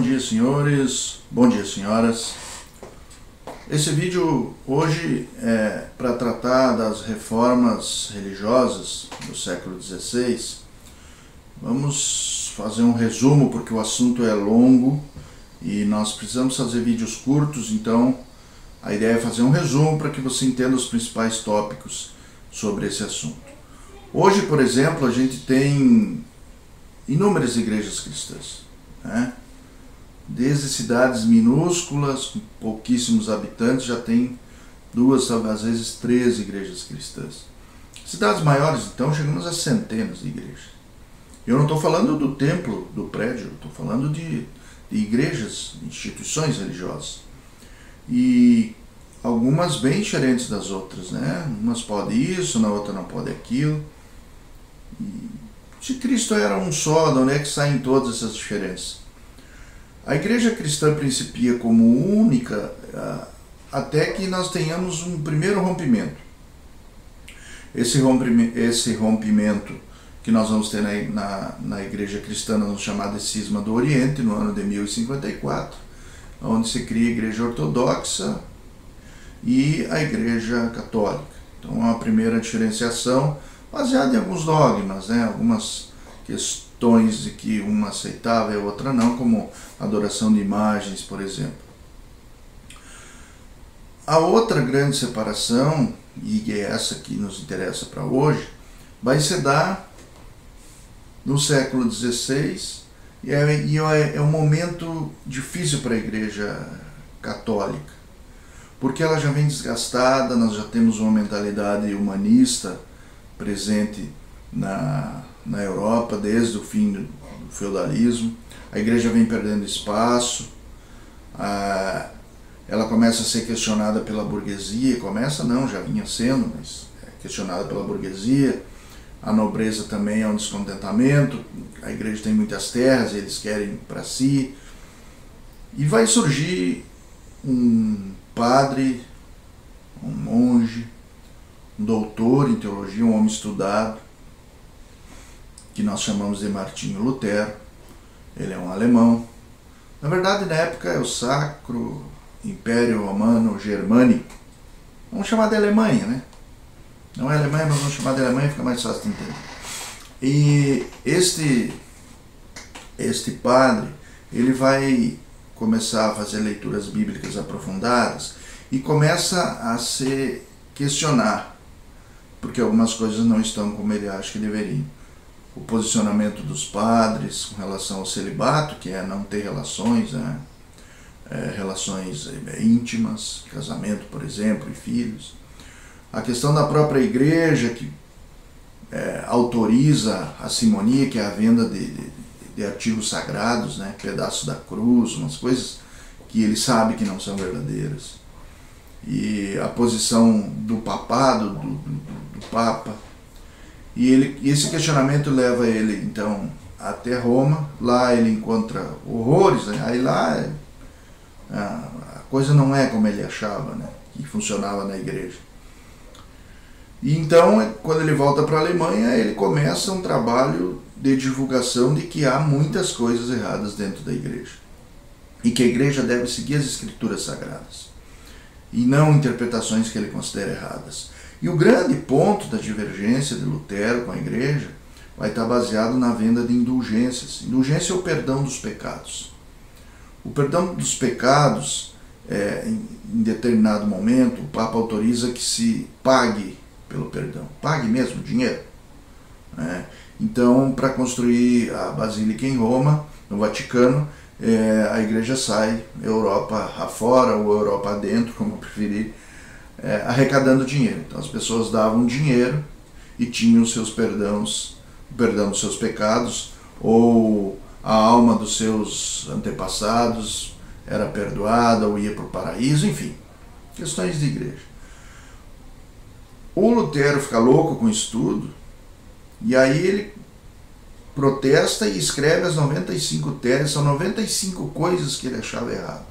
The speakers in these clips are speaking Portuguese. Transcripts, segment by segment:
dia, senhores, bom dia, senhoras. Esse vídeo hoje é para tratar das reformas religiosas do século XVI. Vamos fazer um resumo porque o assunto é longo e nós precisamos fazer vídeos curtos, então a ideia é fazer um resumo para que você entenda os principais tópicos sobre esse assunto. Hoje, por exemplo, a gente tem inúmeras igrejas cristãs, né? Desde cidades minúsculas, com pouquíssimos habitantes, já tem duas, às vezes 3 igrejas cristãs. Cidades maiores, então, chegamos a centenas de igrejas. Eu não estou falando do templo, do prédio, estou falando de igrejas, instituições religiosas. E algumas bem diferentes das outras, né? Umas podem isso, na outra não pode aquilo. E se Cristo era um só, de onde é que saem todas essas diferenças? A igreja cristã principia como única até que nós tenhamos um primeiro rompimento. Esse rompimento que nós vamos ter na igreja cristã, nós vamos chamar de Cisma do Oriente, no ano de 1054, onde se cria a igreja ortodoxa e a igreja católica. Então, uma primeira diferenciação baseada em alguns dogmas, né? Algumas questões de que uma aceitava e a outra não, como adoração de imagens, por exemplo. A outra grande separação, e é essa que nos interessa para hoje, vai se dar no século XVI, e é um momento difícil para a Igreja Católica, porque ela já vem desgastada, nós já temos uma mentalidade humanista presente na Europa desde o fim do feudalismo. A igreja vem perdendo espaço, ela começa a ser questionada pela burguesia, já vinha sendo, mas é questionada pela burguesia. A nobreza também é um descontentamento, a igreja tem muitas terras, eles querem para si. E vai surgir um padre, um monge, um doutor em teologia, um homem estudado, que nós chamamos de Martinho Lutero. Ele é um alemão. Na verdade, na época é o Sacro Império Romano Germânico. Vamos chamar de Alemanha, né? Não é Alemanha, mas vamos chamar de Alemanha, fica mais fácil de entender. E este padre, ele vai começar a fazer leituras bíblicas aprofundadas e começa a se questionar, porque algumas coisas não estão como ele acha que deveriam. O posicionamento dos padres com relação ao celibato, que é não ter relações, né? Relações íntimas, casamento, por exemplo, e filhos. A questão da própria igreja, que autoriza a simonia, que é a venda de artigos sagrados, né? Pedaço da cruz, umas coisas que ele sabe que não são verdadeiras. E a posição do papado, do Papa. E esse questionamento leva ele, então, até Roma. Lá ele encontra horrores, né? Aí lá a coisa não é como ele achava, né? Que funcionava na igreja. E então, quando ele volta para a Alemanha, ele começa um trabalho de divulgação de que há muitas coisas erradas dentro da igreja. E que a igreja deve seguir as escrituras sagradas. E não interpretações que ele considera erradas. E o grande ponto da divergência de Lutero com a igreja vai estar baseado na venda de indulgências. Indulgência é o perdão dos pecados. O perdão dos pecados, em determinado momento, o Papa autoriza que se pague pelo perdão. Pague mesmo, dinheiro. Né? Então, para construir a Basílica em Roma, no Vaticano, a igreja sai, Europa afora ou Europa adentro, como eu preferir, arrecadando dinheiro. Então as pessoas davam dinheiro e tinham os seus perdão dos seus pecados, ou a alma dos seus antepassados era perdoada ou ia para o paraíso, enfim, questões de igreja. O Lutero fica louco com isso tudo, e aí ele protesta e escreve as 95 teses, são 95 coisas que ele achava errado.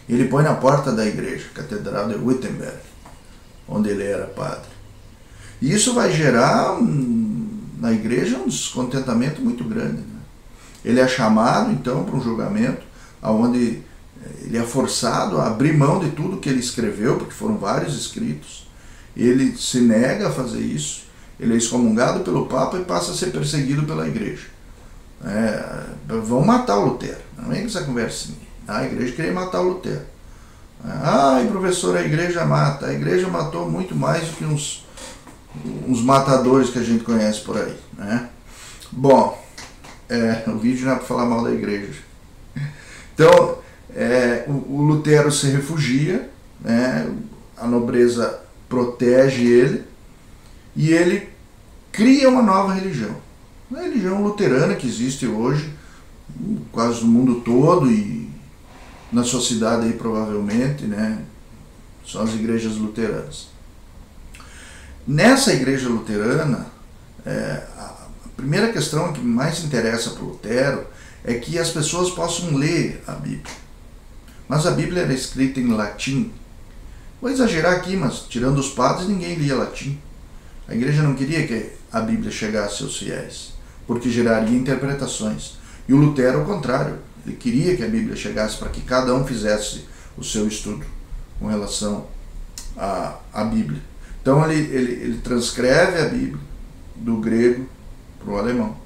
Ele põe na porta da igreja, Catedral de Wittenberg, onde ele era padre. E isso vai gerar na igreja um descontentamento muito grande, né? Ele é chamado então para um julgamento, onde ele é forçado a abrir mão de tudo que ele escreveu, porque foram vários escritos. Ele se nega a fazer isso, ele é excomungado pelo Papa e passa a ser perseguido pela igreja. Vão matar o Lutero, não é que essa conversinha. A igreja queria matar o Lutero. Professor, a igreja mata. A igreja matou muito mais do que uns matadores que a gente conhece por aí, né? Bom, o vídeo não é para falar mal da igreja. Então, o Lutero se refugia, né? A nobreza protege ele e ele cria uma nova religião. A religião luterana que existe hoje, quase no mundo todo e na sociedade aí provavelmente, né? São as igrejas luteranas. Nessa igreja luterana, a primeira questão que mais interessa para o Lutero é que as pessoas possam ler a Bíblia. Mas a Bíblia era escrita em latim. Vou exagerar aqui, mas tirando os padres, ninguém lia latim. A igreja não queria que a Bíblia chegasse aos fiéis, porque geraria interpretações. E o Lutero, ao contrário, ele queria que a Bíblia chegasse para que cada um fizesse o seu estudo com relação à Bíblia. Então ele transcreve a Bíblia do grego para o alemão.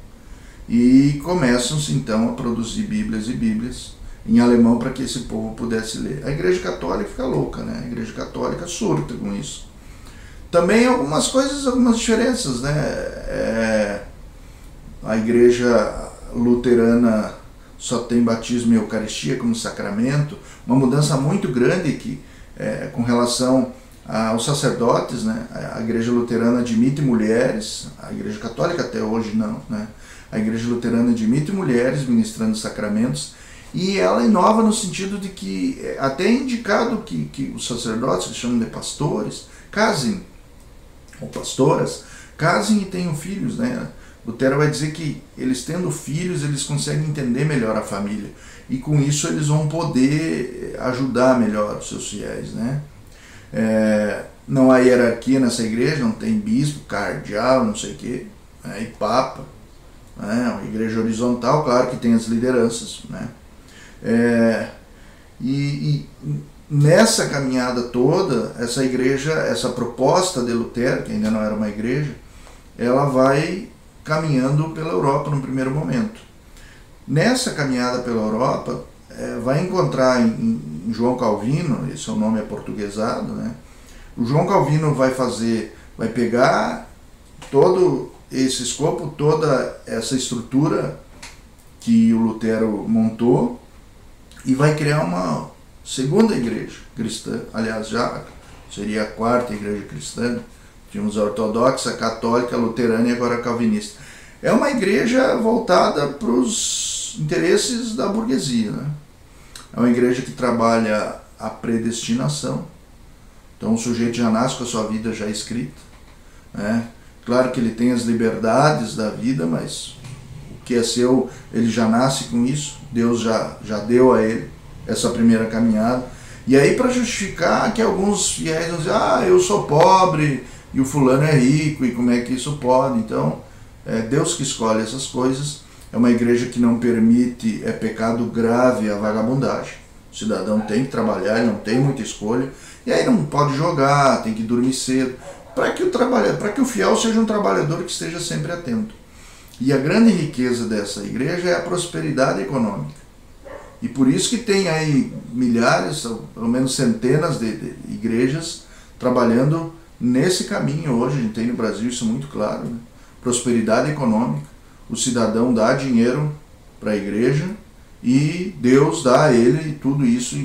E começam-se então a produzir Bíblias e Bíblias em alemão para que esse povo pudesse ler. A Igreja Católica fica louca, né? A Igreja Católica surta com isso. Também algumas coisas, algumas diferenças, né? A Igreja Luterana só tem batismo e Eucaristia como sacramento, uma mudança muito grande que, com relação aos sacerdotes, né? A Igreja Luterana admite mulheres, a Igreja Católica até hoje não, né? A Igreja Luterana admite mulheres ministrando sacramentos, e ela inova no sentido de que até é indicado que os sacerdotes, que chamam de pastores, casem, ou pastoras, casem e tenham filhos, né? Lutero vai dizer que eles tendo filhos, eles conseguem entender melhor a família, e com isso eles vão poder ajudar melhor os seus fiéis, né? Não há hierarquia nessa igreja, não tem bispo, cardeal, não sei o quê, né? E papa, né? Uma igreja horizontal, claro que tem as lideranças, né? E nessa caminhada toda, essa igreja, essa proposta de Lutero, que ainda não era uma igreja, ela vai caminhando pela Europa no primeiro momento. Nessa caminhada pela Europa, vai encontrar em João Calvino, esse é o nome aportuguesado, né? O João Calvino vai pegar todo esse escopo, toda essa estrutura que o Lutero montou, e vai criar uma segunda igreja cristã, aliás, já seria a quarta igreja cristã. Tínhamos a ortodoxa, a católica, a luterana e agora a calvinista. É uma igreja voltada para os interesses da burguesia, né? É uma igreja que trabalha a predestinação. Então o sujeito já nasce com a sua vida já escrita, né? Claro que ele tem as liberdades da vida, mas o que é seu, ele já nasce com isso. Deus já deu a ele essa primeira caminhada. E aí, para justificar que alguns fiéis vão dizer, eu sou pobre e o fulano é rico, e como é que isso pode? Então, é Deus que escolhe essas coisas. É uma igreja que não permite, é pecado grave a vagabundagem. O cidadão tem que trabalhar, ele não tem muita escolha, e aí não pode jogar, tem que dormir cedo, para que o fiel seja um trabalhador que esteja sempre atento. E a grande riqueza dessa igreja é a prosperidade econômica. E por isso que tem aí milhares, pelo menos centenas de igrejas trabalhando nesse caminho hoje. A gente tem no Brasil isso muito claro, né? Prosperidade econômica. O cidadão dá dinheiro para a igreja e Deus dá a ele tudo isso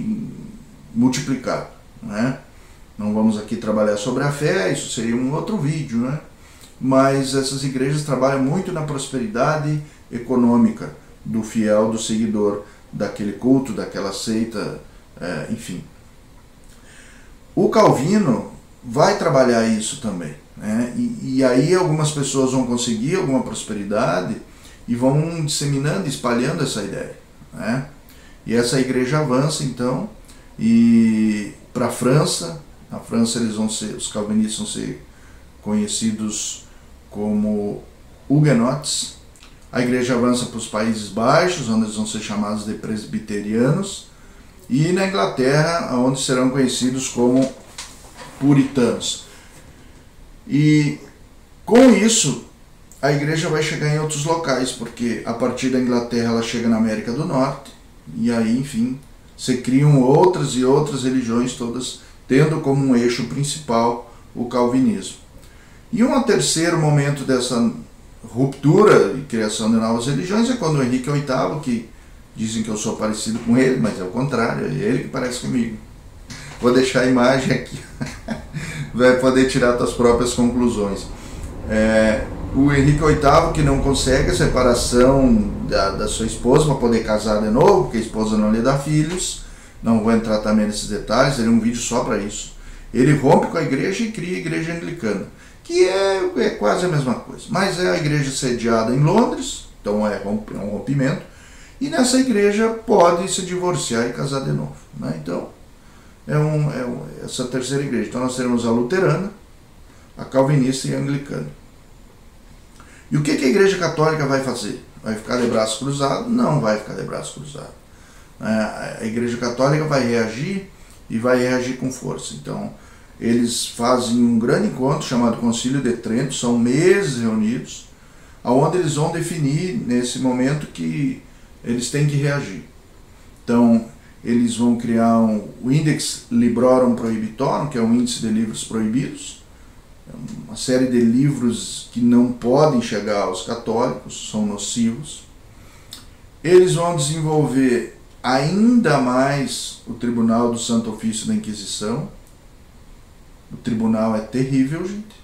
multiplicado, né? Não vamos aqui trabalhar sobre a fé, isso seria um outro vídeo, né? Mas essas igrejas trabalham muito na prosperidade econômica do fiel, do seguidor daquele culto, daquela seita, enfim. O Calvino vai trabalhar isso também, né? E aí algumas pessoas vão conseguir alguma prosperidade e vão disseminando, espalhando essa ideia, né? E essa igreja avança então e para a França. Na França os calvinistas vão ser conhecidos como huguenotes. A igreja avança para os Países Baixos, onde eles vão ser chamados de presbiterianos, e na Inglaterra, onde serão conhecidos como puritanos. E com isso, a igreja vai chegar em outros locais, porque a partir da Inglaterra ela chega na América do Norte, e aí, enfim, se criam outras e outras religiões, todas tendo como um eixo principal o calvinismo. E um terceiro momento dessa ruptura e criação de novas religiões é quando o Henrique VIII, que dizem que eu sou parecido com ele, mas é o contrário, é ele que parece comigo. Vou deixar a imagem aqui, vai poder tirar suas próprias conclusões. O Henrique VIII, que não consegue a separação da sua esposa para poder casar de novo, porque a esposa não lhe dá filhos, não vou entrar também nesses detalhes, teria um vídeo só para isso. Ele rompe com a igreja e cria a igreja anglicana, que é quase a mesma coisa, mas é a igreja sediada em Londres, então é um rompimento, e nessa igreja pode se divorciar e casar de novo, né? Então essa terceira igreja. Então nós teremos a luterana, a calvinista e a anglicana. E o que a igreja católica vai fazer? Vai ficar de braços cruzados? Não vai ficar de braços cruzados. A igreja católica vai reagir e vai reagir com força. Então eles fazem um grande encontro chamado Concílio de Trento, são meses reunidos, onde eles vão definir nesse momento que eles têm que reagir. Então eles vão criar o Index Librorum Prohibitorum, que é um índice de livros proibidos, uma série de livros que não podem chegar aos católicos, são nocivos. Eles vão desenvolver ainda mais o Tribunal do Santo Ofício da Inquisição. O tribunal é terrível, gente.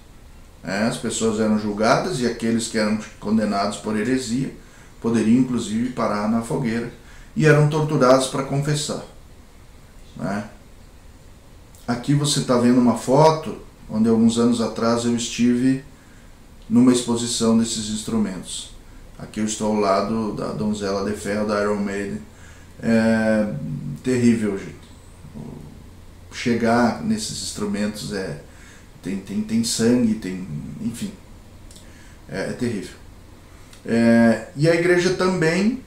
As pessoas eram julgadas e aqueles que eram condenados por heresia poderiam inclusive parar na fogueira e eram torturados para confessar. Aqui você está vendo uma foto onde alguns anos atrás eu estive numa exposição desses instrumentos. Aqui eu estou ao lado da donzela de ferro da Iron Maiden. É terrível, gente. Chegar nesses instrumentos tem sangue, enfim, é terrível. E a igreja também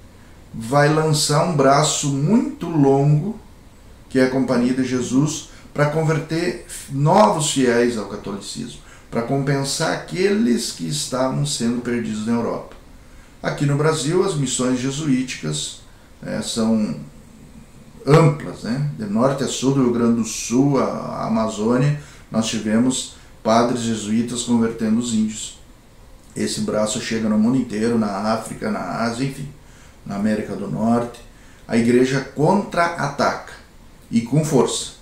vai lançar um braço muito longo, que é a Companhia de Jesus, para converter novos fiéis ao catolicismo, para compensar aqueles que estavam sendo perdidos na Europa. Aqui no Brasil, as missões jesuíticas são amplas, né? De norte a sul do Rio Grande do Sul, a Amazônia, nós tivemos padres jesuítas convertendo os índios. Esse braço chega no mundo inteiro, na África, na Ásia, enfim, na América do Norte. A igreja contra-ataca, e com força.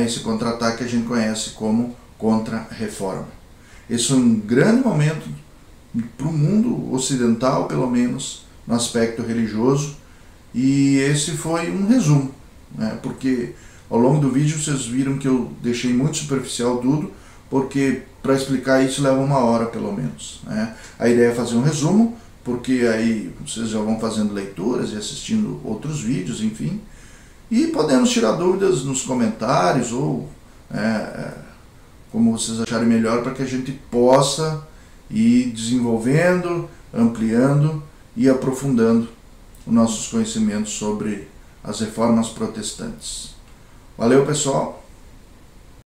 Esse contra-ataque a gente conhece como contra-reforma. Esse é um grande momento para o mundo ocidental, pelo menos no aspecto religioso, e esse foi um resumo, porque ao longo do vídeo vocês viram que eu deixei muito superficial tudo, porque para explicar isso leva 1 hora pelo menos. A ideia é fazer um resumo, porque aí vocês já vão fazendo leituras e assistindo outros vídeos, enfim, e podemos tirar dúvidas nos comentários ou como vocês acharem melhor, para que a gente possa ir desenvolvendo, ampliando e aprofundando os nossos conhecimentos sobre as reformas protestantes. Valeu, pessoal!